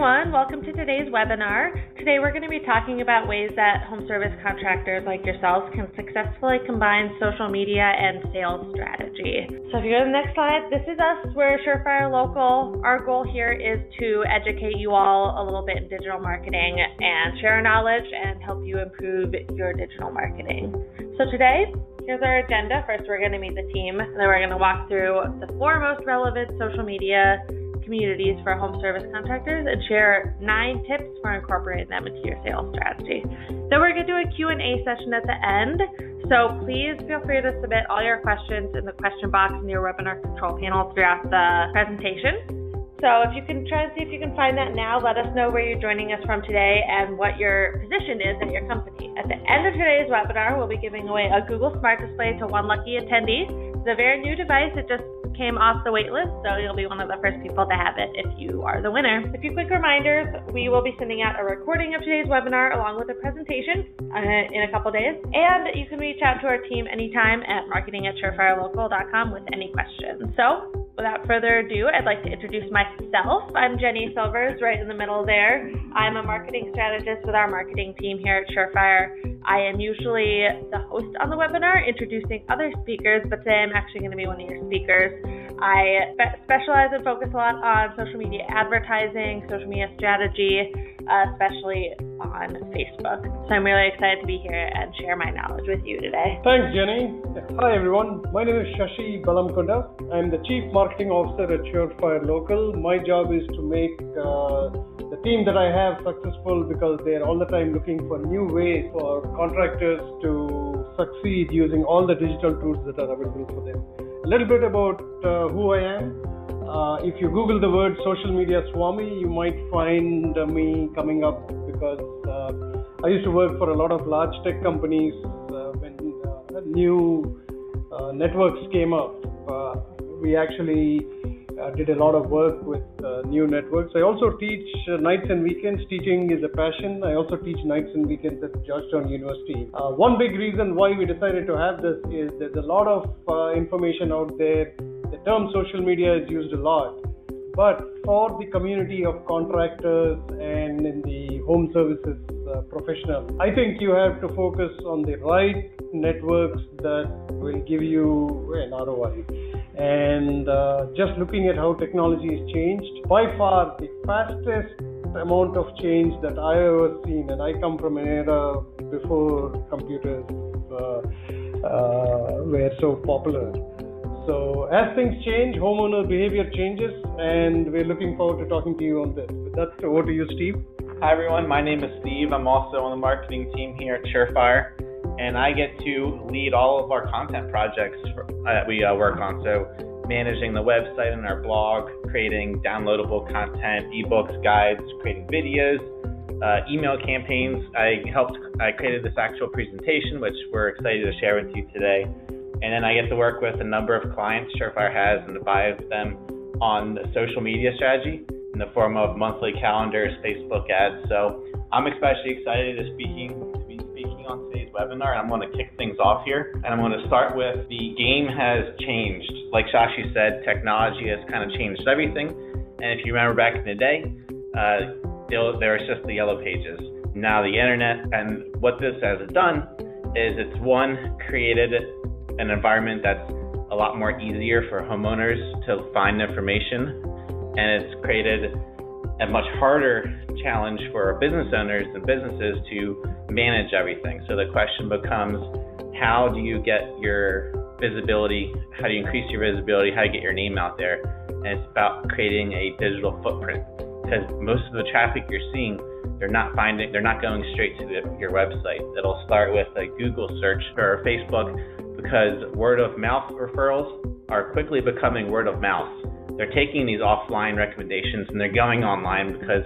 everyone, welcome to today's webinar. Today we're going to be talking about ways that home service contractors like yourselves can successfully combine social media and sales strategy. So if you go to the next slide, this is us. We're Surefire Local. Our goal here is to educate you all a little bit in digital marketing and share our knowledge and help you improve your digital marketing. So today, here's our agenda. First, we're going to meet the team, and then we're going to walk through the 4 most relevant social media communities for home service contractors and share 9 tips for incorporating them into your sales strategy. Then we're going to do a Q&A session at the end. So please feel free to submit all your questions in the question box in your webinar control panel throughout the presentation. So if you can try and see if you can find that now, let us know where you're joining us from today and what your position is at your company. At the end of today's webinar, we'll be giving away a Google Smart Display to one lucky attendee. It's a very new device. It just came off the wait list, so you'll be one of the first people to have it if you are the winner. A few quick reminders: we will be sending out a recording of today's webinar along with a presentation in a couple days, and you can reach out to our team anytime at marketing@surefirelocal.com with any questions. So without further ado, I'd like to introduce myself. I'm Jenny Silvers, right in the middle there. I'm a marketing strategist with our marketing team here at Surefire. I am usually the host on the webinar, introducing other speakers, but today I'm actually going to be one of your speakers. I specialize and focus a lot on social media advertising, social media strategy, especially on Facebook. So I'm really excited to be here and share my knowledge with you today. Thanks, Jenny. Hi, everyone. My name is Shashi Balamkonda. I'm the Chief Marketing Officer at Surefire Local. My job is to make the team that I have successful because they're all the time looking for new ways for contractors to succeed using all the digital tools that are available for them. A little bit about who I am. If you Google the word social media Swami, you might find me coming up because I used to work for a lot of large tech companies when new networks came up. We actually did a lot of work with new networks. I also teach nights and weekends. Teaching is a passion. I also teach nights and weekends at Georgetown University. One big reason why we decided to have this is there's a lot of information out there. The term social media is used a lot, but for the community of contractors and in the home services professional, I think you have to focus on the right networks that will give you an ROI. And just looking at how technology has changed, by far the fastest amount of change that I have ever seen, and I come from an era before computers were so popular. So as things change, homeowner behavior changes, and we're looking forward to talking to you on this. With that, over to you, Steve. Hi, everyone. My name is Steve. I'm also on the marketing team here at Surefire, and I get to lead all of our content projects that we work on. So managing the website and our blog, creating downloadable content, ebooks, guides, creating videos, email campaigns. I created this actual presentation, which we're excited to share with you today. And then I get to work with a number of clients Surefire has and advise them on the social media strategy in the form of monthly calendars, Facebook ads. So I'm especially excited to be speaking on today's webinar. And I'm going to kick things off here. And I'm going to start with the game has changed. Like Shashi said, technology has kind of changed everything. And if you remember back in the day, there was just the yellow pages. Now the internet, and what this has done is it's created an environment that's a lot more easier for homeowners to find information, and it's created a much harder challenge for business owners and businesses to manage everything. So the question becomes, how do you get your visibility? How do you increase your visibility? How do you get your name out there? And it's about creating a digital footprint, because most of the traffic you're seeing, they're not going straight to your website. It'll start with a Google search or Facebook, because word of mouth referrals are quickly becoming word of mouth. They're taking these offline recommendations and they're going online, because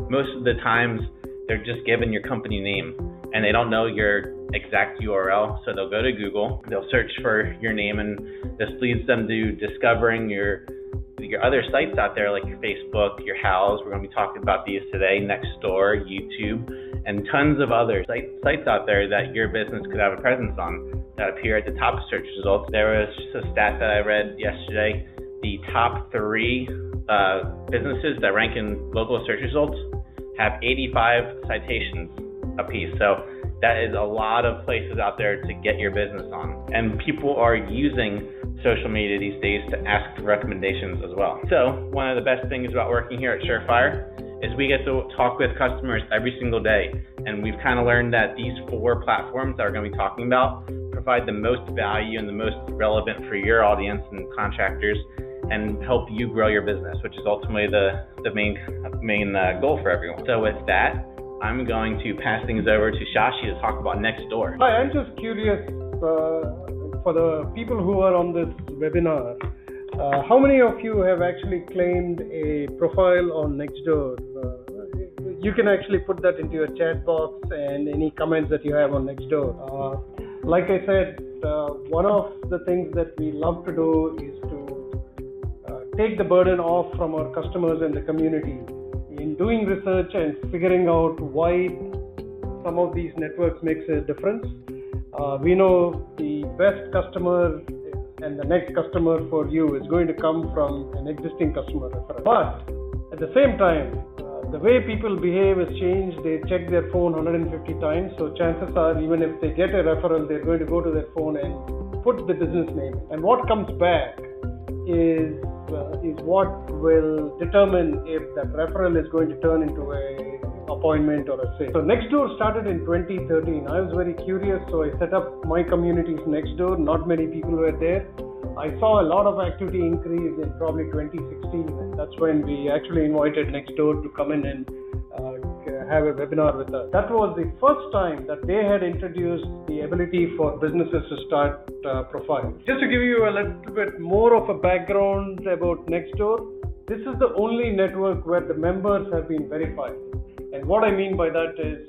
most of the times they're just given your company name and they don't know your exact URL. So they'll go to Google, they'll search for your name, and this leads them to discovering your other sites out there, like your Facebook, your House. We're going to be talking about these today, Nextdoor, YouTube, and tons of other sites out there that your business could have a presence on that appear at the top of search results. There was just a stat that I read yesterday. The top 3 businesses that rank in local search results have 85 citations apiece. So that is a lot of places out there to get your business on. And people are using social media these days to ask for recommendations as well. So one of the best things about working here at Surefire is we get to talk with customers every single day. And we've kind of learned that these 4 platforms that we're going to be talking about provide the most value and the most relevant for your audience and contractors, and help you grow your business, which is ultimately the main goal for everyone. So with that, I'm going to pass things over to Shashi to talk about Nextdoor. Hi, I'm just curious, for the people who are on this webinar, how many of you have actually claimed a profile on Nextdoor? You can actually put that into your chat box and any comments that you have on Nextdoor. Like I said, one of the things that we love to do is to take the burden off from our customers and the community in doing research and figuring out why some of these networks makes a difference. We know the best customer and the next customer for you is going to come from an existing customer referral. But at the same time, the way people behave has changed. They check their phone 150 times. So chances are, even if they get a referral, they're going to go to their phone and put the business name. And what comes back is what will determine if that referral is going to turn into a appointment or a sale. So Nextdoor started in 2013. I was very curious, so I set up my communities Nextdoor. Not many people were there. I saw a lot of activity increase in probably 2016, and that's when we actually invited Nextdoor to come in and have a webinar with us. That was the first time that they had introduced the ability for businesses to start profiles. Just to give you a little bit more of a background about Nextdoor, this is the only network where the members have been verified. And what I mean by that is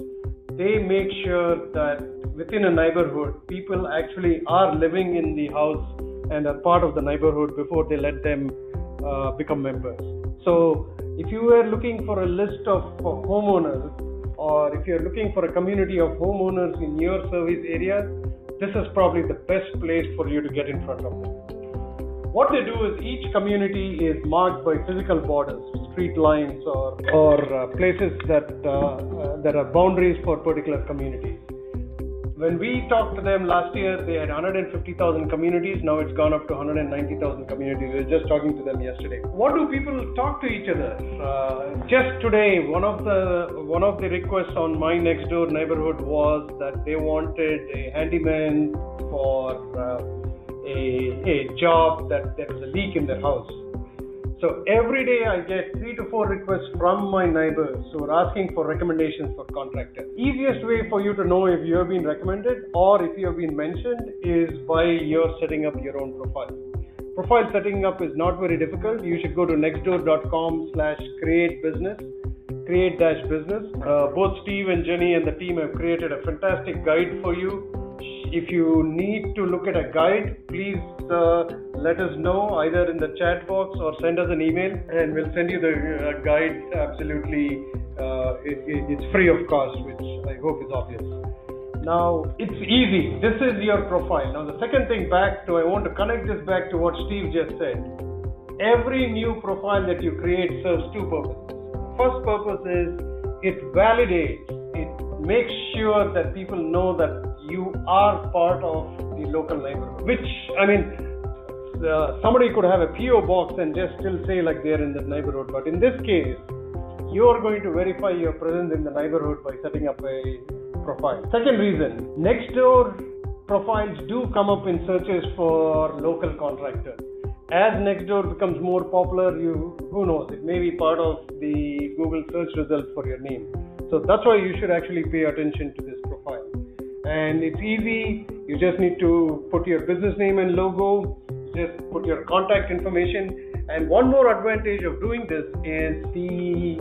they make sure that within a neighborhood, people actually are living in the house and are part of the neighborhood before they let them become members. So if you are looking for a list of homeowners, or if you're looking for a community of homeowners in your service area, this is probably the best place for you to get in front of them. What they do is each community is marked by physical borders, street lines, or places that are boundaries for particular communities. When we talked to them last year, they had 150,000 communities. Now it's gone up to 190,000 communities. We were just talking to them yesterday. What do people talk to each other? Just today, one of the requests on my Nextdoor neighborhood was that they wanted a handyman for a job that there was a leak in their house. So every day I get 3 to 4 requests from my neighbors who are asking for recommendations for contractors. Easiest way for you to know if you have been recommended or if you have been mentioned is by your setting up your own profile. Profile setting up is not very difficult. You should go to nextdoor.com/create-business. Both Steve and Jenny and the team have created a fantastic guide for you. If you need to look at a guide, please let us know either in the chat box or send us an email and we'll send you the guide absolutely. It's free of cost, which I hope is obvious. Now, it's easy. This is your profile. Now, the second thing I want to connect this back to what Steve just said. Every new profile that you create serves 2 purposes. First purpose is it validates, it makes sure that people know that you are part of the local neighborhood, which, somebody could have a PO box and just still say like they're in the neighborhood. But in this case, you're going to verify your presence in the neighborhood by setting up a profile. Second reason, Nextdoor profiles do come up in searches for local contractors. As Nextdoor becomes more popular, who knows, it may be part of the Google search results for your name. So that's why you should actually pay attention to this profile. And it's easy. You just need to put your business name and logo, just put your contact information. And one more advantage of doing this is the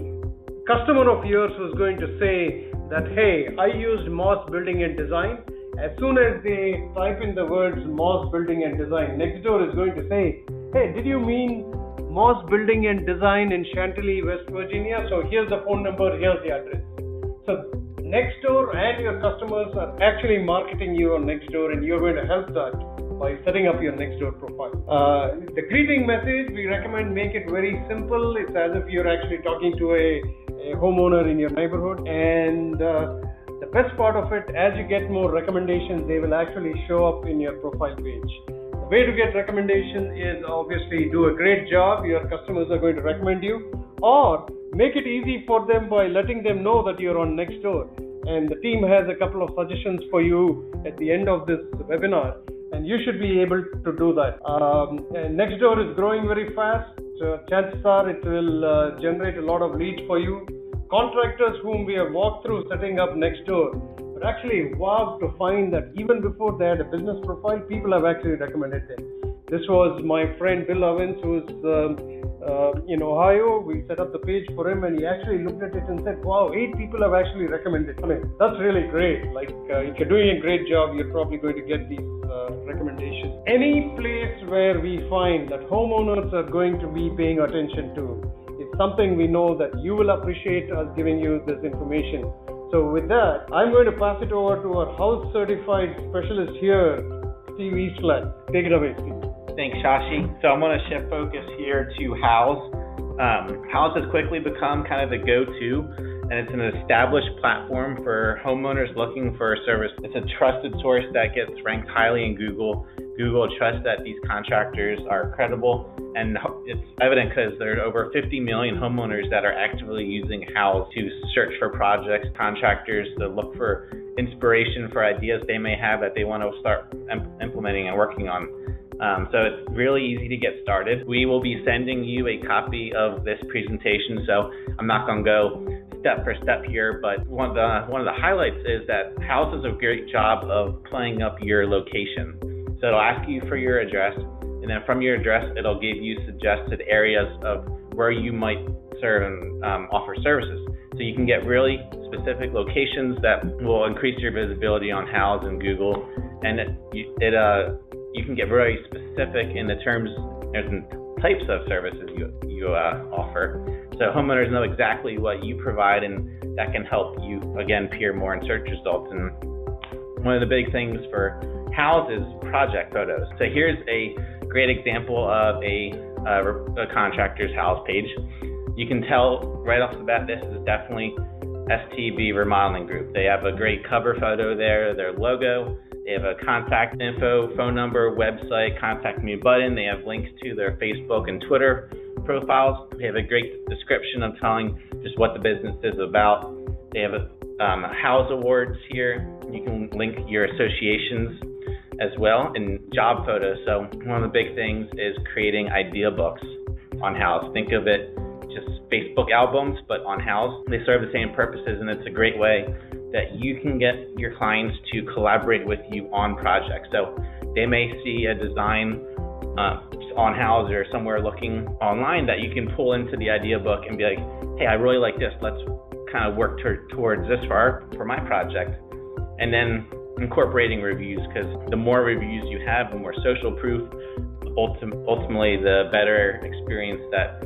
customer of yours who's going to say that, hey, I used Moss Building and Design. As soon as they type in the words Moss Building and Design, Nextdoor is going to say, hey, did you mean Moss Building and Design in Chantilly, West Virginia? So here's the phone number, here's the address. So Nextdoor and your customers are actually marketing you on Nextdoor, and you're going to help that by setting up your Nextdoor profile. The greeting message, we recommend make it very simple. It's as if you're actually talking to a homeowner in your neighborhood. And the best part of it, as you get more recommendations, they will actually show up in your profile page. The way to get recommendation is obviously do a great job. Your customers are going to recommend you, or make it easy for them by letting them know that you're on Nextdoor. And the team has a couple of suggestions for you at the end of this webinar, and you should be able to do that. And Nextdoor is growing very fast. Chances are it will generate a lot of leads for you. Contractors whom we have walked through setting up Nextdoor, but actually wow to find that even before they had a business profile, people have actually recommended them. This was my friend Bill Owens, who's in Ohio. We set up the page for him, and he actually looked at it and said, wow, 8 people have actually recommended. I mean, that's really great. Like, if you're doing a great job, you're probably going to get these recommendations. Any place where we find that homeowners are going to be paying attention to is something we know that you will appreciate us giving you this information. So with that, I'm going to pass it over to our house certified specialist here, Steve Eastland. Take it away, Steve. Thanks, Shashi. So I'm going to shift focus here to House. House has quickly become kind of the go-to, and it's an established platform for homeowners looking for a service. It's a trusted source that gets ranked highly in Google. Google trusts that these contractors are credible, and it's evident because there are over 50 million homeowners that are actively using House to search for projects, contractors to look for inspiration for ideas they may have that they want to start implementing and working on. So it's really easy to get started. We will be sending you a copy of this presentation, so I'm not going to go step for step here, but one of the highlights is that House does a great job of playing up your location. So it'll ask you for your address, and then from your address, it'll give you suggested areas of where you might serve and offer services. So you can get really specific locations that will increase your visibility on House and Google, and you can get very specific in the terms and types of services you offer. So homeowners know exactly what you provide, and that can help you, again, appear more in search results. And one of the big things for House is project photos. So here's a great example of a contractor's house page. You can tell right off the bat this is definitely STB Remodeling Group. They have a great cover photo there, their logo. They have a contact info, phone number, website, contact me button. They have links to their Facebook and Twitter profiles. They have a great description of telling just what the business is about. They have a House Awards here. You can link your associations as well, and job photos. So one of the big things is creating idea books on House. Think of it just Facebook albums, but on House. They serve the same purposes, and it's a great way that you can get your clients to collaborate with you on projects. So they may see a design on House or somewhere looking online that you can pull into the idea book and be like, hey, I really like this. Let's kind of work towards this for my project. And then incorporating reviews, because the more reviews you have, the more social proof, ultimately the better experience that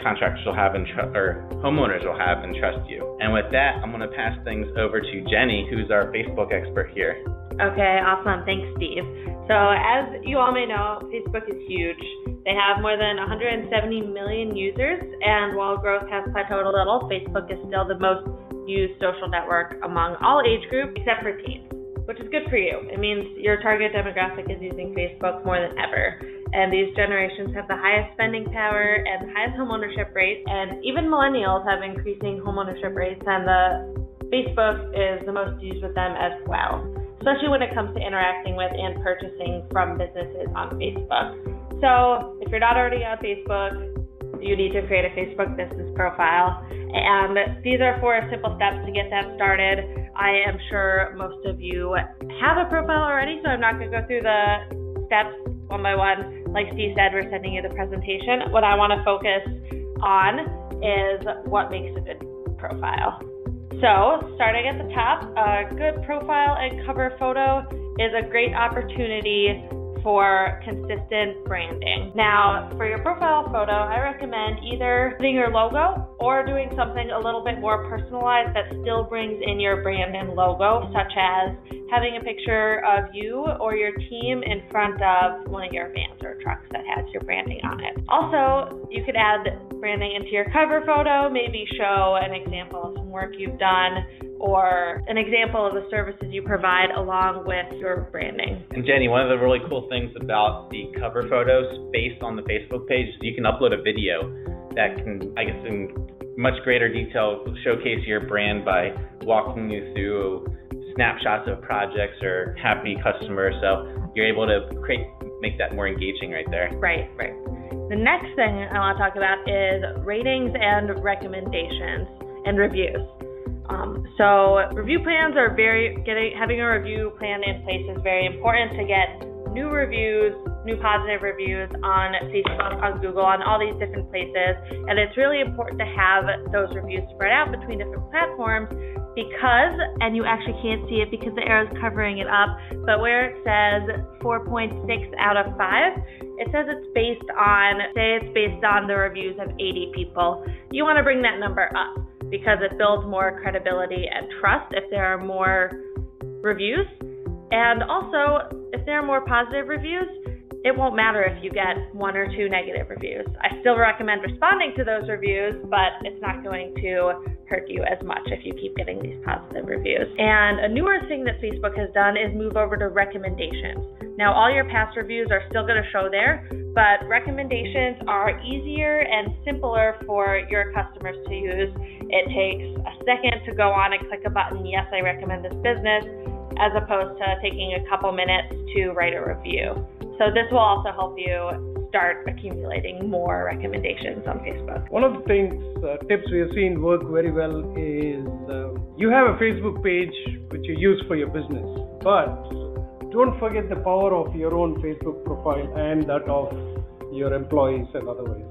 contractors will have or homeowners will have and trust you. And with that, I'm going to pass things over to Jenny, who's our Facebook expert here. Okay, awesome. Thanks, Steve. So as you all may know, Facebook is huge. They have more than 170 million users, and while growth has plateaued a little, Facebook is still the most used social network among all age groups except for teens, which is good for you. It means your target demographic is using Facebook more than ever. And these generations have the highest spending power and the highest homeownership rates, and even millennials have increasing homeownership rates, and Facebook is the most used with them as well, especially when it comes to interacting with and purchasing from businesses on Facebook. So if you're not already on Facebook, you need to create a Facebook business profile, and these are 4 simple steps to get that started. I am sure most of you have a profile already, so I'm not going to go through the steps one by one. Like Steve said, we're sending you the presentation. What I want to focus on is what makes a good profile. So starting at the top, a good profile and cover photo is a great opportunity for consistent branding. Now, for your profile photo, I recommend either putting your logo or doing something a little bit more personalized that still brings in your brand and logo, such as having a picture of you or your team in front of one of your vans or trucks that has your branding on it. Also, you could add branding into your cover photo, maybe show an example of some work you've done or an example of the services you provide along with your branding. And Jenny, one of the really cool things about the cover photos based on the Facebook page is you can upload a video that can, I guess, in much greater detail showcase your brand by walking you through snapshots of projects or happy customers. So you're able to make that more engaging right there. Right. The next thing I want to talk about is ratings and recommendations and reviews. So review plans are having a review plan in place is very important to get new reviews, new positive reviews on Facebook, on Google, on all these different places. And it's really important to have those reviews spread out between different platforms because, and you actually can't see it because the arrow's covering it up, but where it says 4.6 out of 5, it says it's based on the reviews of 80 people. You want to bring that number up because it builds more credibility and trust if there are more reviews. And also, if there are more positive reviews, it won't matter if you get 1 or 2 negative reviews. I still recommend responding to those reviews, but it's not going to hurt you as much if you keep getting these positive reviews. And a newer thing that Facebook has done is move over to recommendations. Now, all your past reviews are still going to show there, but recommendations are easier and simpler for your customers to use. It takes a second to go on and click a button, yes, I recommend this business, as opposed to taking a couple minutes to write a review. So this will also help you start accumulating more recommendations on Facebook. One of the tips we have seen work very well is you have a Facebook page which you use for your business, but don't forget the power of your own Facebook profile and that of your employees and other ways.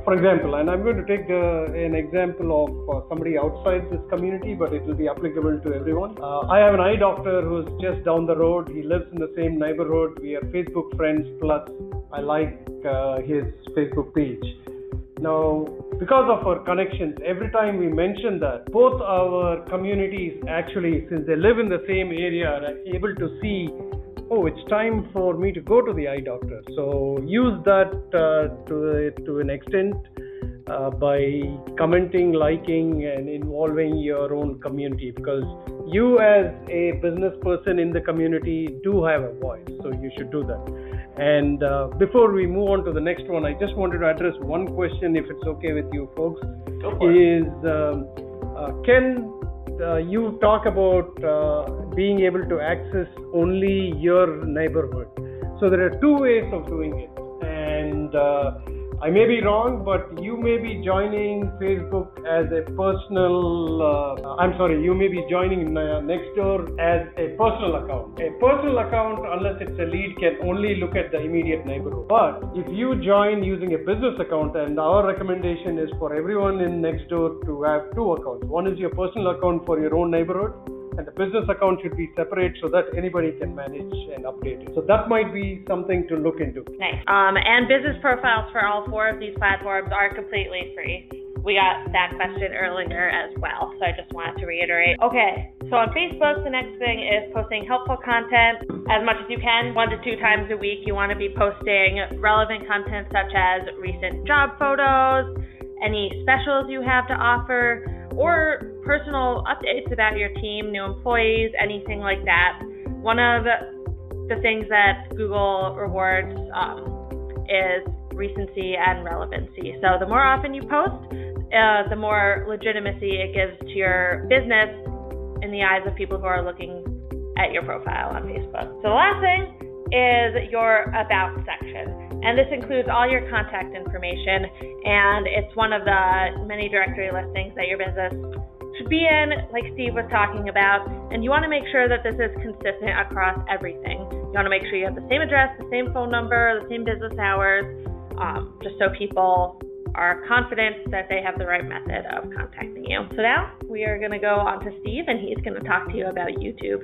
For example, and I'm going to take an example of somebody outside this community, but it will be applicable to everyone. I have an eye doctor who's just down the road. He lives in the same neighborhood. We are Facebook friends, plus I like his Facebook page. Now, because of our connections, every time we mention that, both our communities actually, since they live in the same area, are able to see, oh, it's time for me to go to the eye doctor. So use that to an extent by commenting, liking, and involving your own community, because you as a business person in the community do have a voice, so you should do that. And before we move on to the next one, I just wanted to address one question, if it's okay with you folks. Go for it. Can you talk about being able to access only your neighborhood? So there are 2 ways of doing it, and I may be wrong, but you may be joining Facebook as a personal, you may be joining Nextdoor as a personal account. A personal account, unless it's a lead, can only look at the immediate neighborhood. But if you join using a business account, and our recommendation is for everyone in Nextdoor to have 2 accounts. One is your personal account for your own neighborhood, and the business account should be separate so that anybody can manage and update it. So that might be something to look into. Nice. And business profiles for all 4 of these platforms are completely free. We got that question earlier as well, so I just wanted to reiterate. Okay, so on Facebook, the next thing is posting helpful content as much as you can. 1 to 2 times a week, you want to be posting relevant content such as recent job photos, any specials you have to offer, or personal updates about your team, new employees, anything like that. One of the things that Google rewards is recency and relevancy. So the more often you post, the more legitimacy it gives to your business in the eyes of people who are looking at your profile on Facebook. So the last thing is your About section. And this includes all your contact information, and it's one of the many directory listings that your business should be in, like Steve was talking about. And you want to make sure that this is consistent across everything. You want to make sure you have the same address, the same phone number, the same business hours, just so people are confident that they have the right method of contacting you. So now we are going to go on to Steve, and he's going to talk to you about YouTube.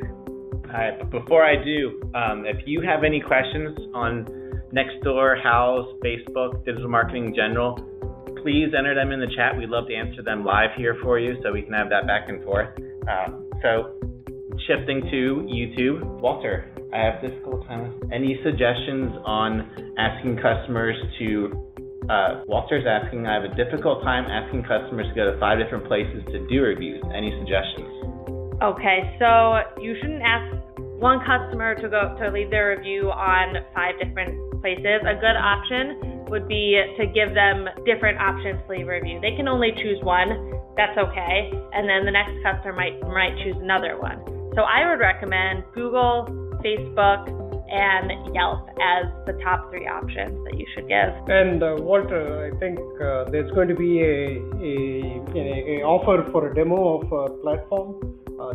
All right, but before I do, if you have any questions on Nextdoor, House, Facebook, digital marketing in general, please enter them in the chat. We'd love to answer them live here for you so we can have that back and forth. So shifting to YouTube, Walter, I have difficult time. Any suggestions on asking customers to, Walter's asking, I have a difficult time asking customers to go to 5 different places to do reviews. Any suggestions? Okay, so you shouldn't ask one customer to leave their review on 5 different places. A good option would be to give them different options to leave a review. They can only choose one, that's okay, and then the next customer might choose another one. So I would recommend Google, Facebook, and Yelp as the top 3 options that you should give. And Walter, I think there's going to be a offer for a demo of a platform.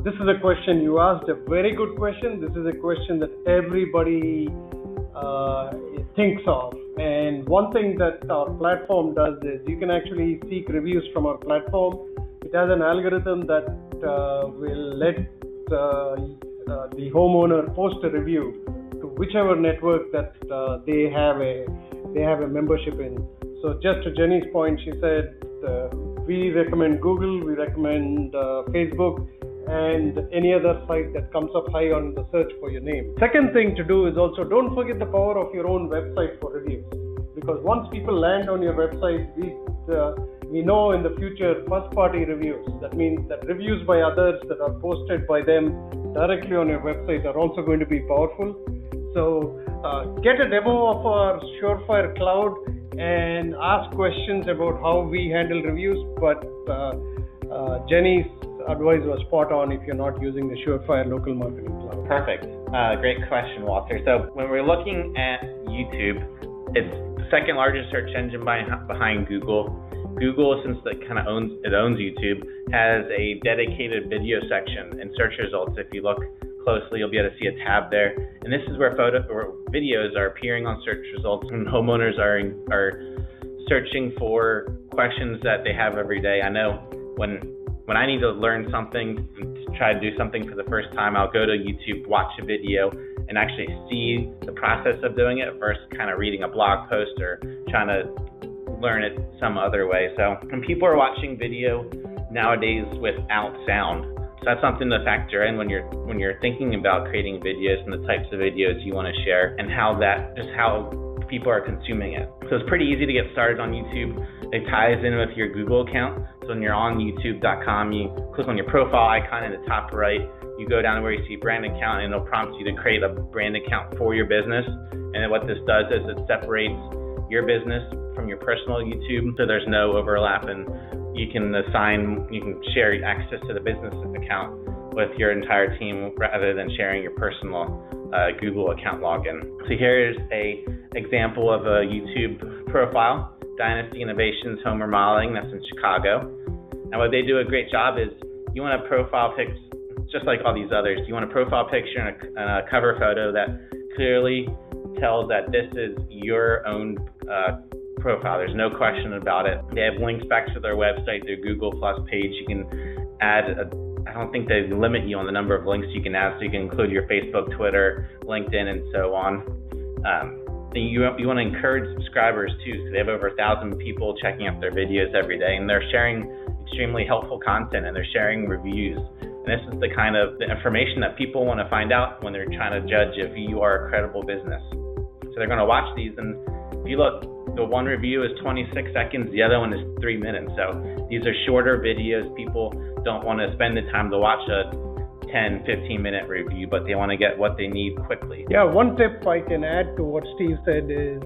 This is a question you asked, a very good question. This is a question that everybody thinks of. And one thing that our platform does is you can actually seek reviews from our platform. It has an algorithm that will let the homeowner post a review to whichever network that they have a membership in. So just to Jenny's point, she said we recommend Google, we recommend Facebook, and any other site that comes up high on the search for your name. Second thing to do is also don't forget the power of your own website for reviews, because once people land on your website, we know in the future first-party reviews. That means that reviews by others that are posted by them directly on your website are also going to be powerful. So get a demo of our Surefire Cloud and ask questions about how we handle reviews. But Jenny's advice was spot on if you're not using the Surefire Local Marketing Cloud. Perfect. Great question, Walter. So when we're looking at YouTube, it's the second largest search engine behind Google. Google, since it kind of owns YouTube, has a dedicated video section in search results. If you look closely, you'll be able to see a tab there. And this is where videos are appearing on search results, and homeowners are searching for questions that they have every day. I know when I need to learn something and try to do something for the first time, I'll go to YouTube, watch a video, and actually see the process of doing it versus kind of reading a blog post or trying to learn it some other way. So when people are watching video nowadays without sound, so that's something to factor in when you're thinking about creating videos and the types of videos you want to share and how people are consuming it. So it's pretty easy to get started on YouTube. It ties in with your Google account. So when you're on youtube.com, you click on your profile icon in the top right, you go down to where you see brand account, and it'll prompt you to create a brand account for your business. And then what this does is it separates your business from your personal YouTube, so there's no overlap, and you can share access to the business account with your entire team rather than sharing your personal Google account login. So here's a example of a YouTube profile, Dynasty Innovations Home Remodeling, that's in Chicago. And what they do a great job is you want a profile pic, just like all these others, you want a profile picture and a cover photo that clearly tells that this is your own profile. There's no question about it. They have links back to their website, their Google Plus page. You can add, I don't think they limit you on the number of links you can add, so you can include your Facebook, Twitter, LinkedIn, and so on. You want to encourage subscribers too, so they have over 1,000 people checking out their videos every day, and they're sharing extremely helpful content, and they're sharing reviews. And this is the kind of the information that people want to find out when they're trying to judge if you are a credible business. So they're going to watch these, and if you look, the one review is 26 seconds, the other one is 3 minutes. So these are shorter videos. People don't want to spend the time to watch a 10, 15-minute review, but they want to get what they need quickly. Yeah, one tip I can add to what Steve said is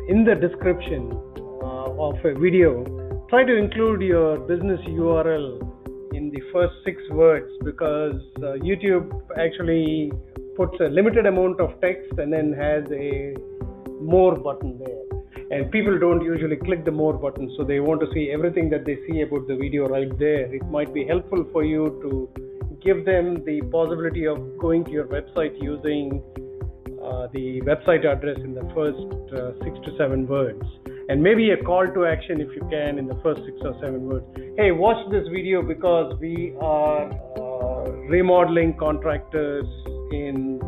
in the description of a video, try to include your business URL in the first 6 words, because YouTube actually puts a limited amount of text and then has a more button there. And people don't usually click the more button, so they want to see everything that they see about the video right there. It might be helpful for you to give them the possibility of going to your website using the website address in the first 6 to 7 words. And maybe a call to action if you can in the first 6 or 7 words. Hey, watch this video because we are remodeling contractors in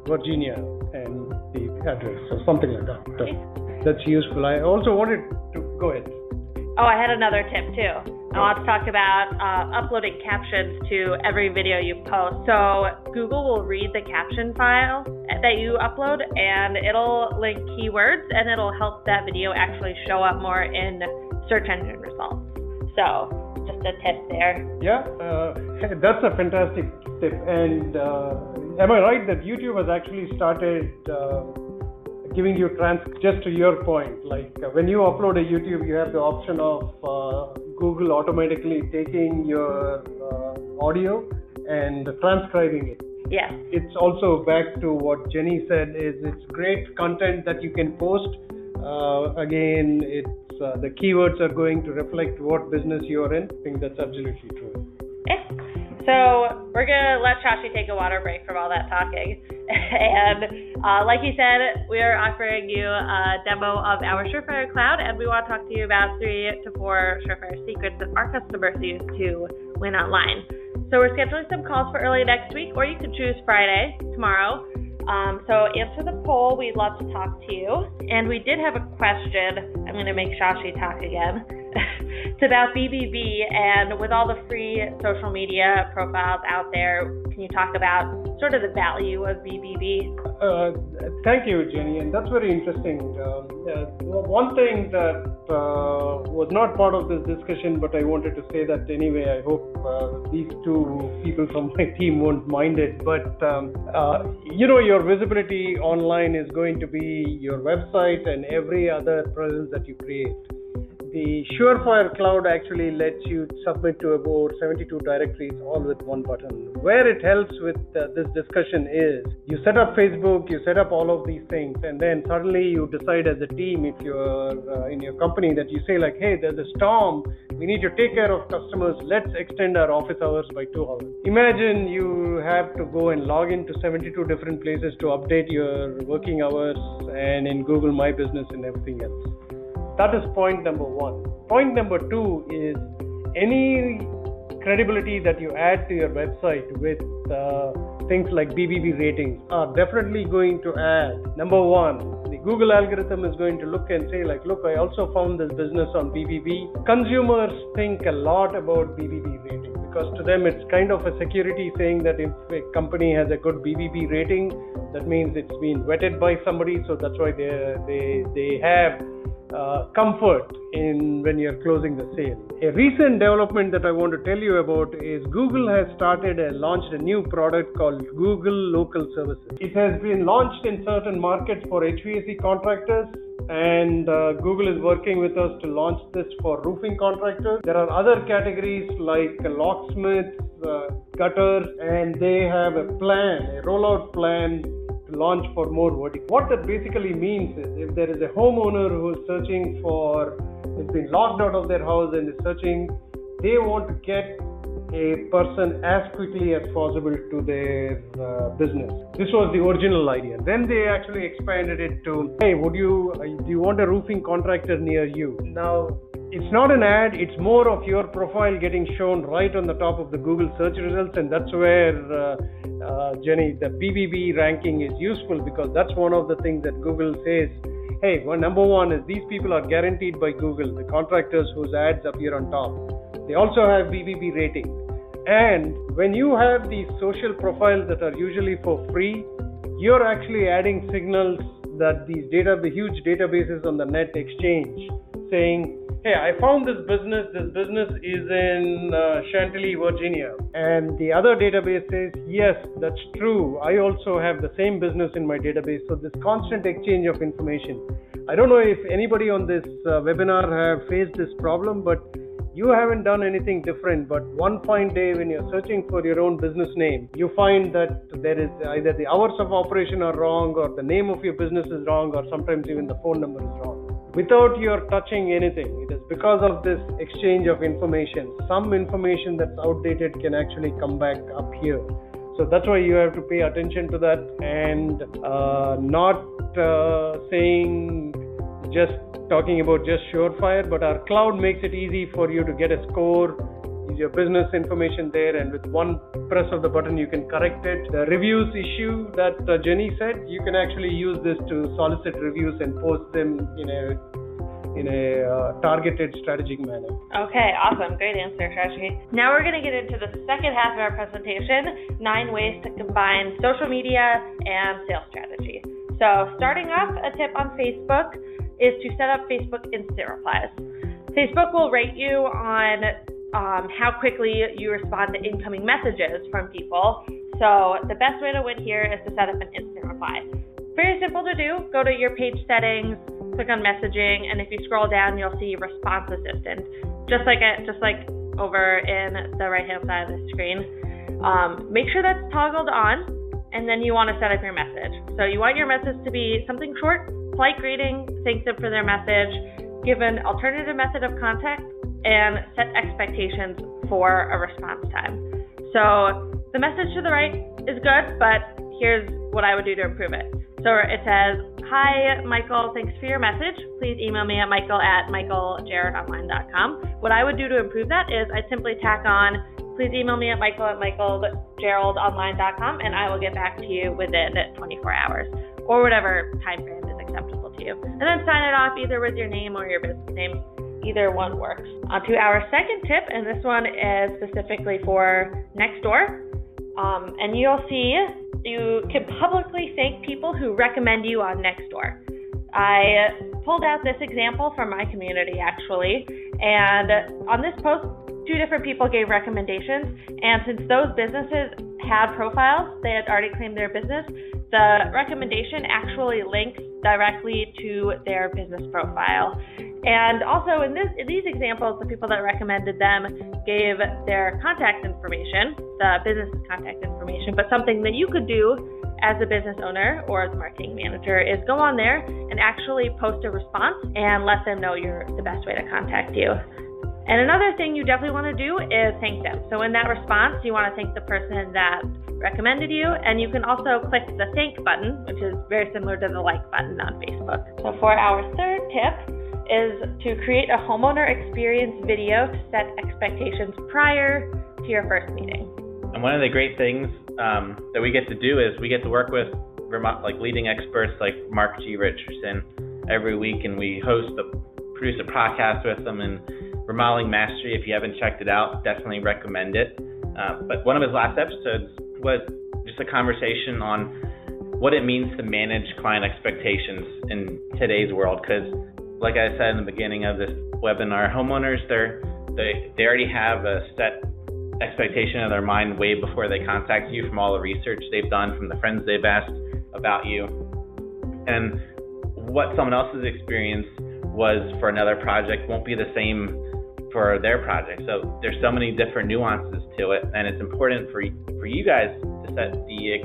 Virginia and the address or something like that. That's useful. I also wanted to go ahead. Oh, I had another tip too. I want to talk about uploading captions to every video you post. So Google will read the caption file that you upload, and it'll link keywords, and it'll help that video actually show up more in search engine results. So just a tip there. Yeah, that's a fantastic tip. And am I right that YouTube has actually started giving you just to your point, like when you upload a YouTube, you have the option of Google automatically taking your audio and transcribing it. Yes. It's also back to what Jenny said, is it's great content that you can post. Again, it's the keywords are going to reflect what business you're in. I think that's absolutely true. Okay. So we're going to let Shashi take a water break from all that talking. And like you said, we are offering you a demo of our Surefire Cloud, and we want to talk to you about 3 to 4 Surefire secrets that our customers use to win online. So we're scheduling some calls for early next week, or you can choose Friday, tomorrow. So answer the poll. We'd love to talk to you. And we did have a question. I'm going to make Shashi talk again. It's about BBB, and with all the free social media profiles out there, can you talk about sort of the value of BBB? Thank you, Jenny, and that's very interesting. One thing that was not part of this discussion, but I wanted to say that anyway. I hope these two people from my team won't mind it, but your visibility online is going to be your website and every other presence that you create. The Surefire Cloud actually lets you submit to about 72 directories all with one button. Where it helps with this discussion is you set up Facebook, you set up all of these things, and then suddenly you decide as a team, if you're in your company, that you say like, hey, there's a storm, we need to take care of customers, let's extend our office hours by 2 hours. Imagine you have to go and log into 72 different places to update your working hours and in Google My Business and everything else. That is point number 1. Point number 2 is any credibility that you add to your website with things like BBB ratings are definitely going to add. Number 1, the Google algorithm is going to look and say like, look, I also found this business on BBB. Consumers think a lot about BBB rating because to them it's kind of a security saying that if a company has a good BBB rating, that means it's been vetted by somebody, so that's why they have comfort in when you're closing the sale. A recent development that I want to tell you about is Google has launched a new product called Google Local Services. It has been launched in certain markets for HVAC contractors, and Google is working with us to launch this for roofing contractors. There are other categories like locksmiths, gutters, and they have a rollout plan launch for more vertical. What that basically means is if there is a homeowner who is searching has been locked out of their house and is searching, they want to get a person as quickly as possible to their business. This was the original idea. Then they actually expanded it to, hey, do you want a roofing contractor near you? Now, it's not an ad, it's more of your profile getting shown right on the top of the Google search results, and that's where, Jenny, the BBB ranking is useful because that's one of the things that Google says, hey, number 1 is these people are guaranteed by Google, the contractors whose ads appear on top. They also have BBB rating. And when you have these social profiles that are usually for free, you're actually adding signals that the huge databases on the net exchange, saying, hey, I found this business is in Chantilly, Virginia. And the other database says, yes, that's true. I also have the same business in my database. So this constant exchange of information. I don't know if anybody on this webinar have faced this problem, but you haven't done anything different. But one fine day when you're searching for your own business name, you find that there is either the hours of operation are wrong, or the name of your business is wrong, or sometimes even the phone number is wrong. Without your touching anything, it is because of this exchange of information. Some information that's outdated can actually come back up here. So that's why you have to pay attention to that and not talking about just Surefire, but our cloud makes it easy for you to get a score is your business information there, and with one press of the button you can correct it. The reviews issue that Jenny said, you can actually use this to solicit reviews and post them in a targeted strategic manner. Okay, awesome. Great answer, Shashi. Now we're going to get into the second half of our presentation, 9 ways to combine social media and sales strategy. So starting off, a tip on Facebook is to set up Facebook instant replies. Facebook will rate you on how quickly you respond to incoming messages from people. So the best way to win here is to set up an instant reply. Very simple to do. Go to your page settings, click on messaging, and if you scroll down, you'll see response assistant, just like over in the right-hand side of the screen. Make sure that's toggled on, and then you want to set up your message. So you want your message to be something short, polite greeting, thanks them for their message, give an alternative method of contact, and set expectations for a response time. So the message to the right is good, but here's what I would do to improve it. So it says, "Hi, Michael, thanks for your message. Please email me at michael@michaelgeraldonline.com." What I would do to improve that is I'd simply tack on, "Please email me at michaelgeraldonline.com, and I will get back to you within 24 hours, or whatever time frame is acceptable to you. And then sign it off either with your name or your business name. Either one works. On to our second tip, and this one is specifically for Nextdoor. And you'll see you can publicly thank people who recommend you on Nextdoor. I pulled out this example from my community, actually, and on this post, 2 different people gave recommendations, and since those businesses had profiles, they had already claimed their business, the recommendation actually links directly to their business profile. And also in these examples, the people that recommended them gave their contact information, the business's contact information, but something that you could do as a business owner or as a marketing manager is go on there and actually post a response and let them know you're the best way to contact you. And another thing you definitely want to do is thank them. So in that response, you want to thank the person that recommended you, and you can also click the thank button, which is very similar to the like button on Facebook. So for our third tip is to create a homeowner experience video to set expectations prior to your first meeting. And one of the great things that we get to do is we get to work with leading experts like Mark G. Richardson every week, and we produce a podcast with them in Remodeling Mastery. If you haven't checked it out, definitely recommend it. But one of his last episodes was just a conversation on what it means to manage client expectations in today's world. Because, like I said in the beginning of this webinar, homeowners, they already have a set expectation in their mind way before they contact you from all the research they've done, from the friends they've asked about you, and what someone else's experience was for another project won't be the same for their project. So there's so many different nuances to it, and it's important for you guys to set the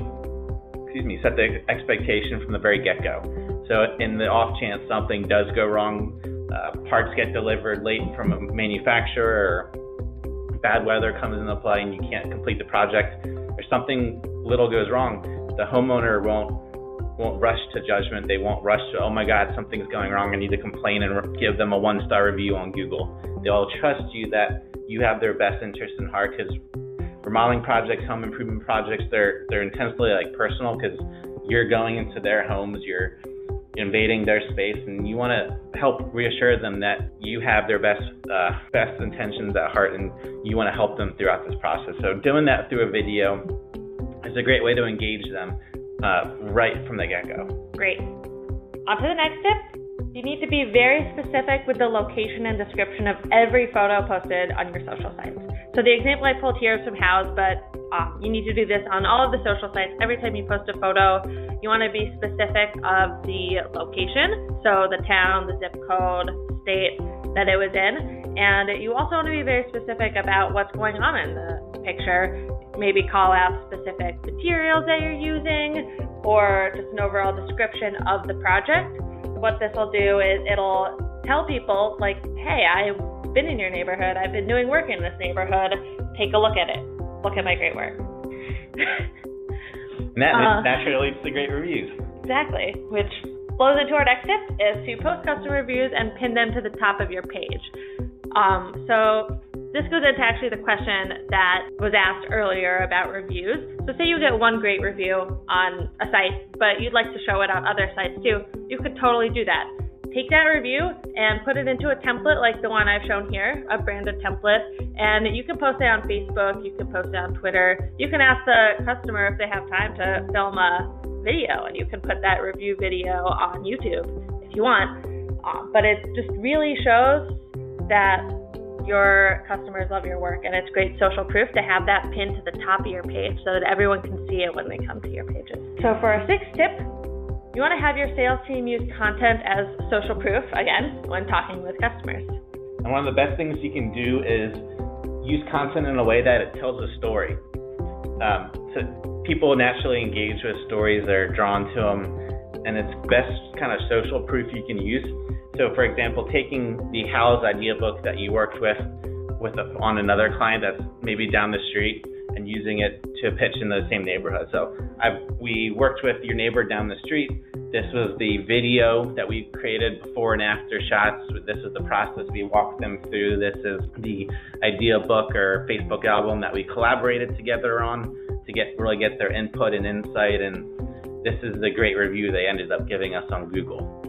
expectation from the very get-go. So in the off chance something does go wrong, parts get delivered late from a manufacturer, or bad weather comes into play and you can't complete the project, or something little goes wrong, the homeowner won't rush to judgment. They won't rush to, oh my God, something's going wrong, I need to complain and give them a 1-star review on Google. They'll trust you that you have their best interest in heart, because remodeling projects, home improvement projects, they're intensely personal, because you're going into their homes, you're invading their space, and you want to help reassure them that you have their best intentions at heart, and you want to help them throughout this process. So doing that through a video is a great way to engage them right from the get-go. Great. On to the next tip. You need to be very specific with the location and description of every photo posted on your social sites. So the example I pulled here is from House, but you need to do this on all of the social sites. Every time you post a photo, you want to be specific of the location, so the town, the zip code, state that it was in. And you also want to be very specific about what's going on in the picture. Maybe call out specific materials that you're using, or just an overall description of the project. What this will do is it'll tell people, hey, I've been in your neighborhood, I've been doing work in this neighborhood, take a look at it. Look at my great work. And that naturally leads to great reviews. Exactly, which flows into our next tip is to post customer reviews and pin them to the top of your page. So this goes into actually the question that was asked earlier about reviews. So say you get one great review on a site, but you'd like to show it on other sites too. You could totally do that. Take that review and put it into a template like the one I've shown here, a branded template, and you can post it on Facebook, you can post it on Twitter. You can ask the customer if they have time to film a video, and you can put that review video on YouTube if you want. But it just really shows that your customers love your work, and it's great social proof to have that pinned to the top of your page so that everyone can see it when they come to your pages. So for our sixth tip, you want to have your sales team use content as social proof, again, when talking with customers. And one of the best things you can do is use content in a way that it tells a story. So people naturally engage with stories, they're drawn to them, and it's best kind of social proof you can use. So for example, taking the How's idea book that you worked with on another client that's maybe down the street and using it to pitch in the same neighborhood. So we worked with your neighbor down the street. This was the video that we created before and after shots. This is the process we walked them through. This is the idea book or Facebook album that we collaborated together on to really get their input and insight. And this is the great review they ended up giving us on Google.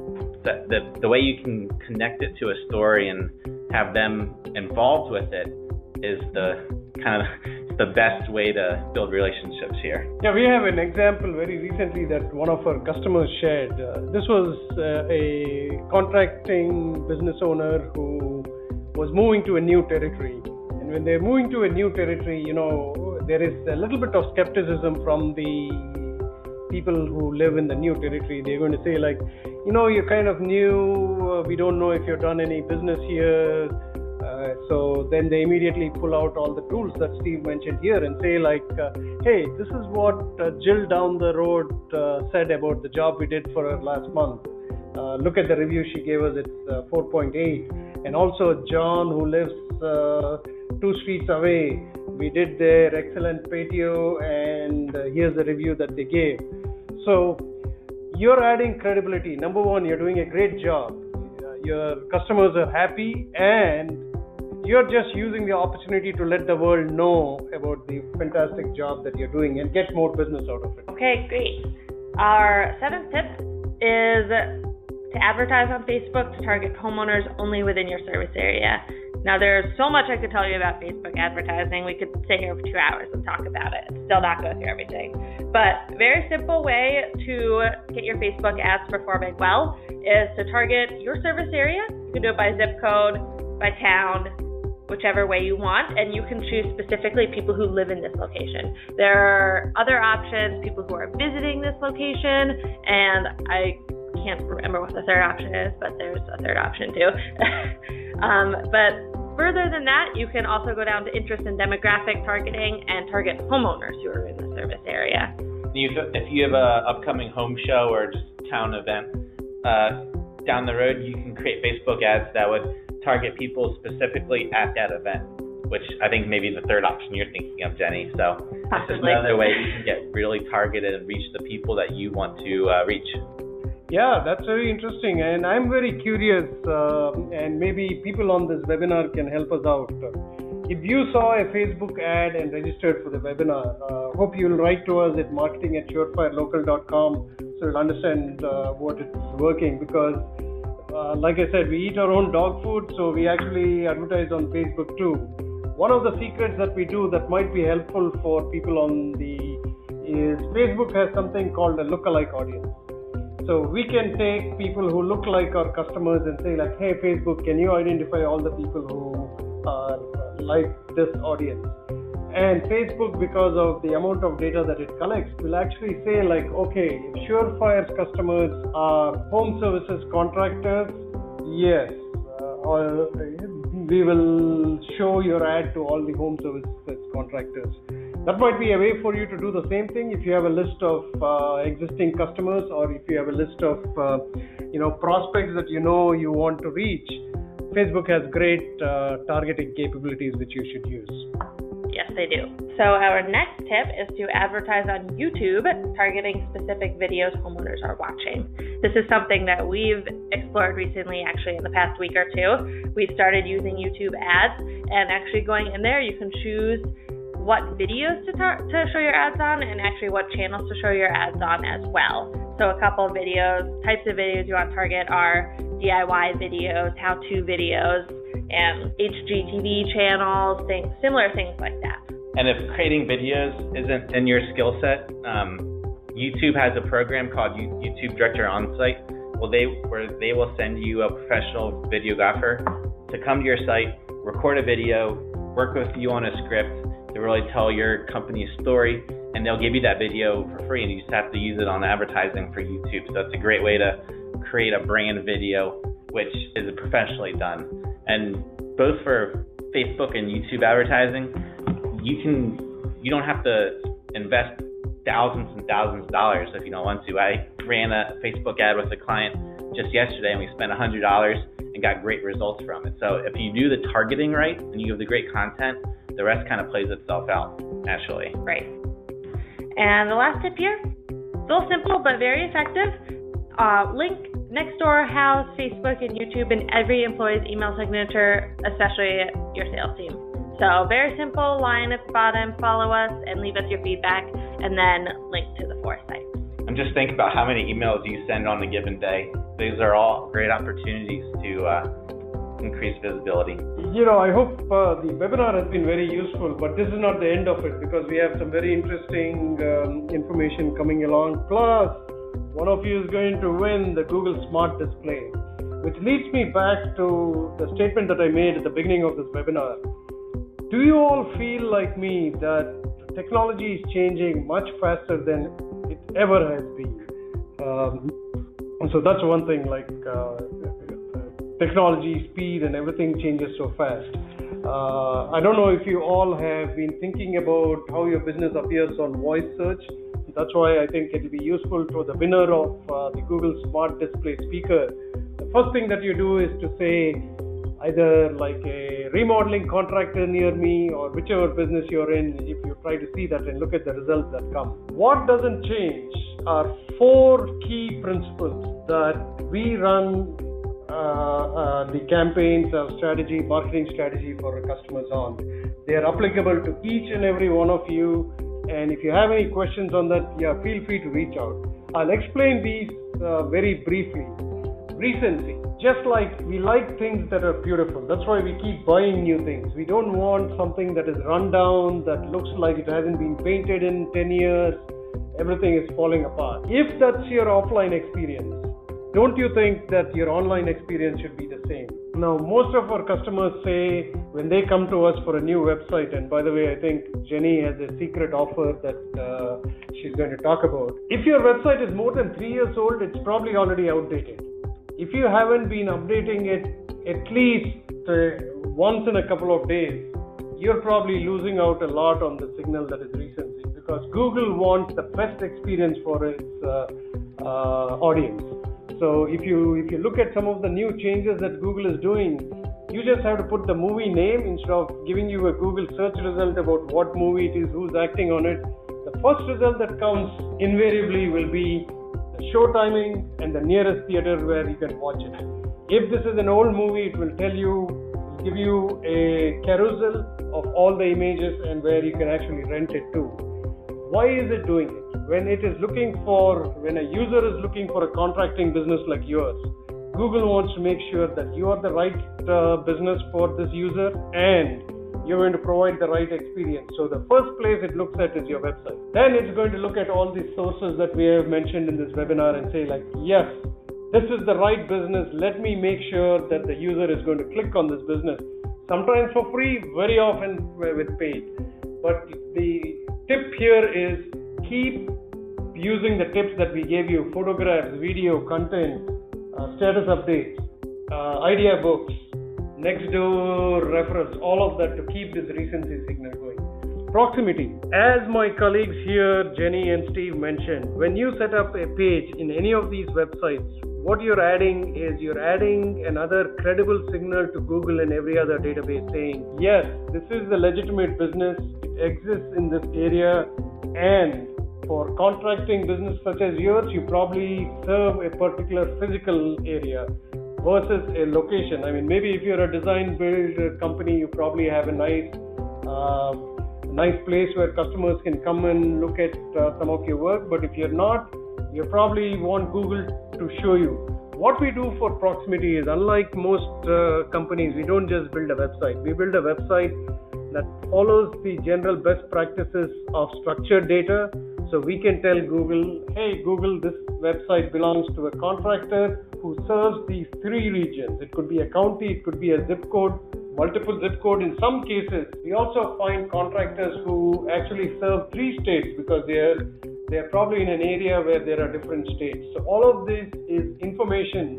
The way you can connect it to a story and have them involved with it is the kind of the best way to build relationships here. Yeah, we have an example very recently that one of our customers shared. This was a contracting business owner who was moving to a new territory. And when they're moving to a new territory, there is a little bit of skepticism from the people who live in the new territory. They're going to say like, you're kind of new, we don't know if you've done any business here. So then they immediately pull out all the tools that Steve mentioned here and say like, hey, this is what Jill down the road said about the job we did for her last month. Look at the review she gave us, it's 4.8. And also John, who lives 2 streets away, we did their excellent patio, and here's the review that they gave. So you're adding credibility. Number one, you're doing a great job. Your customers are happy, and you're just using the opportunity to let the world know about the fantastic job that you're doing and get more business out of it. Okay, great. Our seventh tip is to advertise on Facebook to target homeowners only within your service area. Now, there's so much I could tell you about Facebook advertising. We could sit here for 2 hours and talk about it and still not go through everything. But a very simple way to get your Facebook ads performing well is to target your service area. You can do it by zip code, by town, whichever way you want, and you can choose specifically people who live in this location. There are other options, people who are visiting this location, and I can't remember what the third option is, but there's a third option too. But further than that, you can also go down to interest and demographic targeting and target homeowners who are in the service area. If you have an upcoming home show or just town event down the road, you can create Facebook ads that would target people specifically at that event, which I think maybe the third option you're thinking of, Jenny. So this is another way you can get really targeted and reach the people that you want to reach. Yeah, that's very interesting, and I'm very curious, and maybe people on this webinar can help us out. If you saw a Facebook ad and registered for the webinar, hope you'll write to us at marketing@surefirelocal.com so you'll understand what it's working, because like I said, we eat our own dog food, so we actually advertise on Facebook too. One of the secrets that we do that might be helpful for people is Facebook has something called a lookalike audience. So we can take people who look like our customers and say like, hey Facebook, can you identify all the people who are like this audience? And Facebook, because of the amount of data that it collects, will actually say like, okay, if Surefire's customers are home services contractors, yes, or we will show your ad to all the home services contractors. That might be a way for you to do the same thing if you have a list of existing customers, or if you have a list of prospects that you want to reach. Facebook has great targeting capabilities which you should use. Yes, they do. So our next tip is to advertise on YouTube, targeting specific videos homeowners are watching. This is something that we've explored recently, actually in the past week or two. We started using YouTube ads, and actually going in there, you can choose what videos to show your ads on, and actually what channels to show your ads on as well. So a couple of types of videos you want to target are DIY videos, how-to videos, and HGTV channels, similar things like that. And if creating videos isn't in your skill set, YouTube has a program called YouTube Director On-Site, where they will send you a professional videographer to come to your site, record a video, work with you on a script to really tell your company's story, and they'll give you that video for free, and you just have to use it on advertising for YouTube. So it's a great way to create a brand video, which is professionally done. And both for Facebook and YouTube advertising, you don't have to invest thousands and thousands of dollars if you don't want to. I ran a Facebook ad with a client just yesterday, and we spent $100 and got great results from it. So if you do the targeting right and you have the great content, the rest kind of plays itself out naturally. Right. And the last tip here, it's a little simple but very effective. Link Nextdoor, House, Facebook, and YouTube in every employee's email signature, especially your sales team. So very simple, line at the bottom, follow us, and leave us your feedback, and then link to the 4 sites. And just think about how many emails you send on a given day. These are all great opportunities to increase visibility. I hope the webinar has been very useful, but this is not the end of it, because we have some very interesting information coming along. Plus, one of you is going to win the Google Smart Display, which leads me back to the statement that I made at the beginning of this webinar. Do you all feel like me that technology is changing much faster than it ever has been? So that's one thing, technology, speed, and everything changes so fast. I don't know if you all have been thinking about how your business appears on voice search. That's why I think it will be useful to the winner of the Google Smart Display speaker. The first thing that you do is to say either like a remodeling contractor near me, or whichever business you're in, if you try to see that and look at the results that come. What doesn't change are 4 key principles that we run the campaigns, our strategy, marketing strategy for our customers on. They are applicable to each and every one of you, and if you have any questions on that, feel free to reach out. I'll explain these very briefly. Recency. Just like we like things that are beautiful, that's why we keep buying new things. We don't want something that is run down, that looks like it hasn't been painted in 10 years, everything is falling apart. If that's your offline experience, don't you think that your online experience should be the same? Now, most of our customers say when they come to us for a new website, and by the way, I think Jenny has a secret offer that she's going to talk about. If your website is more than 3 years old, it's probably already outdated. If you haven't been updating it at least once in a couple of days, you're probably losing out a lot on the signal that is recency, because Google wants the best experience for its audience. So if you look at some of the new changes that Google is doing, you just have to put the movie name instead of giving you a Google search result about what movie it is, who's acting on it. The first result that comes invariably will be the show timing and the nearest theater where you can watch it. If this is an old movie, it will give you a carousel of all the images and where you can actually rent it to. Why is it doing it? When a user is looking for a contracting business like yours, Google wants to make sure that you are the right business for this user and you're going to provide the right experience. So the first place it looks at is your website. Then it's going to look at all these sources that we have mentioned in this webinar and say yes, this is the right business. Let me make sure that the user is going to click on this business. Sometimes for free, very often with paid. But the tip here is keep using the tips that we gave you: photographs, video, content, status updates, idea books, Nextdoor referrals, all of that to keep this recency signal going. Proximity. As my colleagues here, Jenny and Steve mentioned, when you set up a page in any of these websites, what you're adding is you're adding another credible signal to Google and every other database saying, yes, this is a legitimate business, it exists in this area, and for contracting business such as yours, you probably serve a particular physical area versus a location. I mean, maybe if you're a design build company, you probably have a nice place where customers can come and look at some of your work. But if you're not, you probably want Google to show you. What we do for proximity is, unlike most companies, we don't just build a website. We build a website that follows the general best practices of structured data. So we can tell Google, hey Google, this website belongs to a contractor who serves these 3 regions. It could be a county, it could be a zip code, multiple zip code. In some cases, we also find contractors who actually serve 3 states because they're probably in an area where there are different states. So all of this is information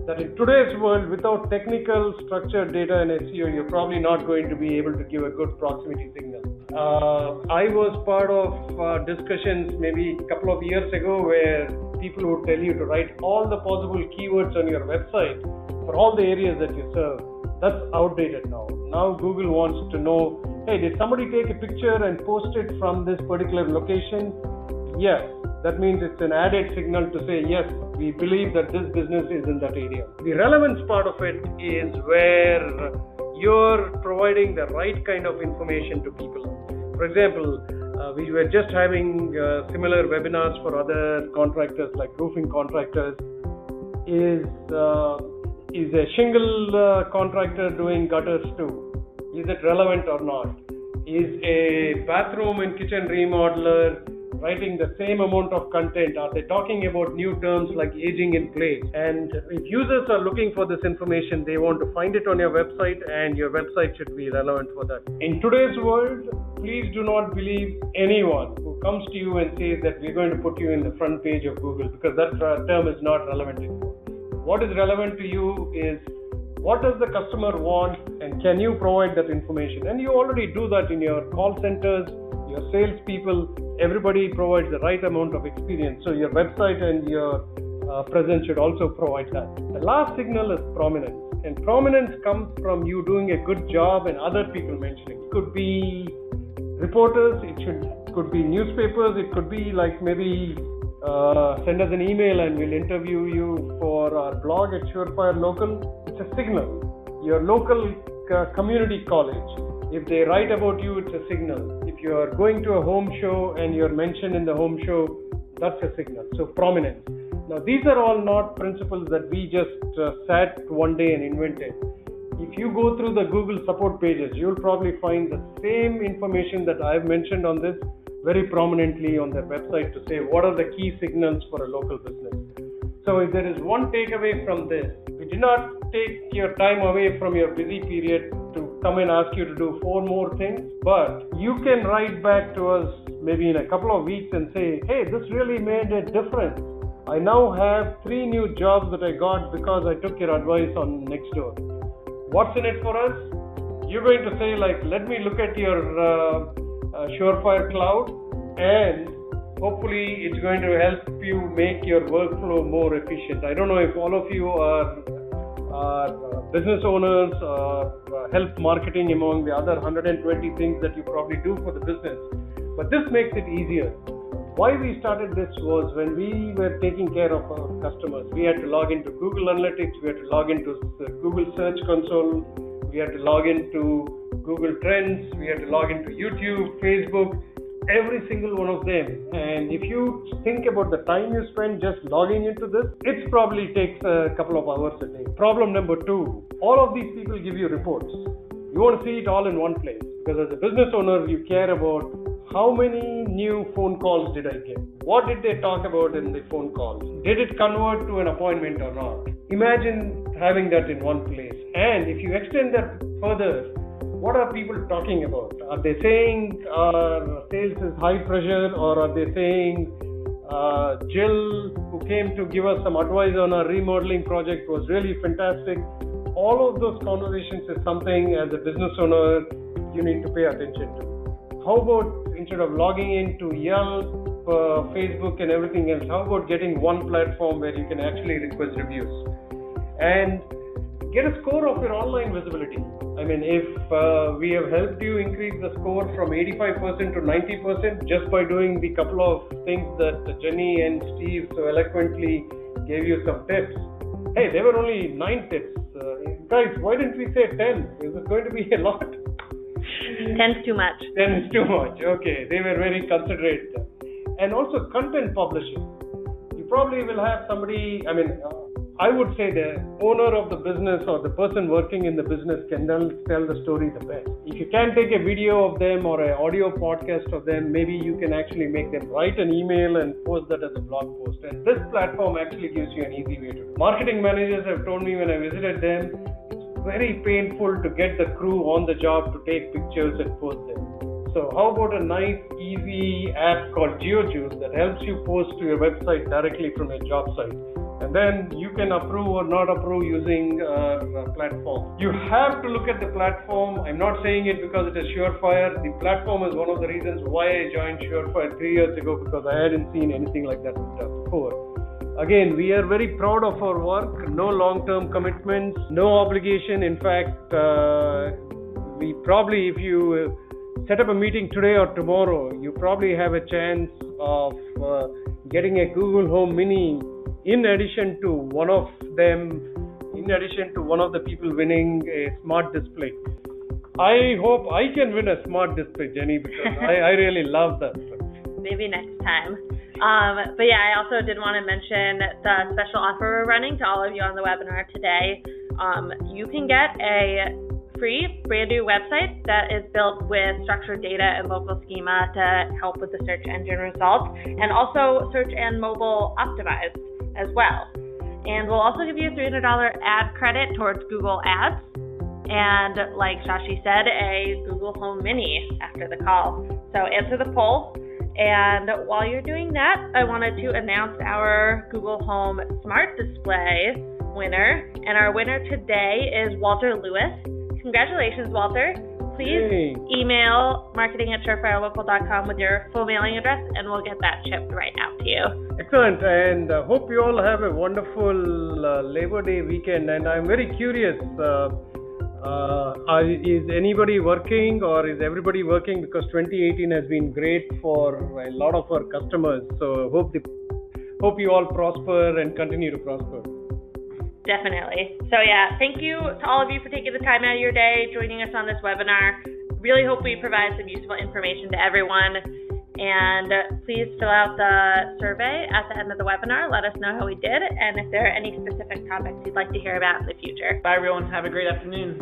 that in today's world, without technical structured data and SEO, you're probably not going to be able to give a good proximity signal. I was part of discussions maybe a couple of years ago where people would tell you to write all the possible keywords on your website for all the areas that you serve. That's outdated now. Now Google wants to know, hey, did somebody take a picture and post it from this particular location? Yes. That means it's an added signal to say, yes, we believe that this business is in that area. The relevance part of it is where you're providing the right kind of information to people. For example, we were just having similar webinars for other contractors like roofing contractors. Is a shingle contractor doing gutters too? Is it relevant or not? Is a bathroom and kitchen remodeler writing the same amount of content? Are they talking about new terms like aging in place? And if users are looking for this information, they want to find it on your website, and your website should be relevant for that. In today's world, please do not believe anyone who comes to you and says that we're going to put you in the front page of Google, because that term is not relevant anymore. What is relevant to you is, what does the customer want, and can you provide that information? And you already do that in your call centers, your salespeople. Everybody provides the right amount of experience. So your website and your presence should also provide that. The last signal is prominence. And prominence comes from you doing a good job and other people mentioning. It could be reporters, could be newspapers, it could be like maybe send us an email and we'll interview you for our blog at Surefire Local. It's a signal. Your local community college, if they write about you, it's a signal. If you are going to a home show and you're mentioned in the home show, that's a signal. So prominence. Now these are all not principles that we just sat one day and invented. If you go through the Google support pages, you'll probably find the same information that I've mentioned on this very prominently on their website to say what are the key signals for a local business. So if there is one takeaway from this, we did not take your time away from your busy period to come and ask you to do 4 more things, but you can write back to us maybe in a couple of weeks and say, hey, this really made a difference. I now have 3 new jobs that I got because I took your advice on Nextdoor. What's in it for us? You're going to say like, let me look at your Surefire Cloud, and hopefully it's going to help you make your workflow more efficient. I don't know if all of you are business owners or help marketing among the other 120 things that you probably do for the business, but this makes it easier. Why we started this was when we were taking care of our customers. We had to log into Google Analytics, we had to log into Google Search Console, we had to log into Google Trends, we had to log into YouTube, Facebook, every single one of them. And if you think about the time you spend just logging into this, it probably takes a couple of hours a day. Problem number 2, all of these people give you reports. You want to see it all in one place, because as a business owner, you care about how many new phone calls did I get? What did they talk about in the phone calls? Did it convert to an appointment or not? Imagine having that in one place. And if you extend that further, what are people talking about? Are they saying our sales is high pressure, or are they saying Jill, who came to give us some advice on our remodeling project, was really fantastic? All of those conversations is something as a business owner you need to pay attention to. how about instead of logging into Yelp, Facebook and everything else, how about getting one platform where you can actually request reviews and get a score of your online visibility? I mean, if we have helped you increase the score from 85% to 90% just by doing the couple of things that Jenny and Steve so eloquently gave you some tips. Hey, there were only 9 tips. Guys, why didn't we say 10? Is it going to be a lot? 10's too much. 10 is too much. Okay, they were very considerate. And also content publishing. You probably will have somebody, I would say the owner of the business or the person working in the business can tell the story the best. If you can't take a video of them or an audio podcast of them, maybe you can actually make them write an email and post that as a blog post. And this platform actually gives you an easy way to do it. Marketing managers have told me when I visited them, it's very painful to get the crew on the job to take pictures and post them. So how about a nice, easy app called GeoJuice that helps you post to your website directly from your job site? And then you can approve or not approve using a platform. You have to look at the platform. I'm not saying it because it is Surefire. The platform is one of the reasons why I joined Surefire 3 years ago, because I hadn't seen anything like that before. Again, we are very proud of our work. No long-term commitments, no obligation. In fact, we probably, if you set up a meeting today or tomorrow, you probably have a chance of getting a Google Home Mini in addition to one of the people winning a smart display. I hope I can win a smart display, Jenny, because I really love that. Maybe next time. But yeah, I also did want to mention the special offer we're running to all of you on the webinar today. You can get a free brand new website that is built with structured data and local schema to help with the search engine results, and also search and mobile optimized as well. And we'll also give you a $300 ad credit towards Google Ads, and like Shashi said, a Google Home Mini after the call. So answer the poll. And while you're doing that, I wanted to announce our Google Home Smart Display winner. And our winner today is Walter Lewis. Congratulations, Walter. Please email marketing@surefirelocal.com with your full mailing address, and we'll get that shipped right out to you. Excellent, and hope you all have a wonderful Labor Day weekend. And I'm very curious, is anybody working or is everybody working? Because 2018 has been great for a lot of our customers. So hope you all prosper and continue to prosper. Definitely. So yeah, thank you to all of you for taking the time out of your day, joining us on this webinar. Really hope we provide some useful information to everyone. And please fill out the survey at the end of the webinar. Let us know how we did and if there are any specific topics you'd like to hear about in the future. Bye everyone. Have a great afternoon.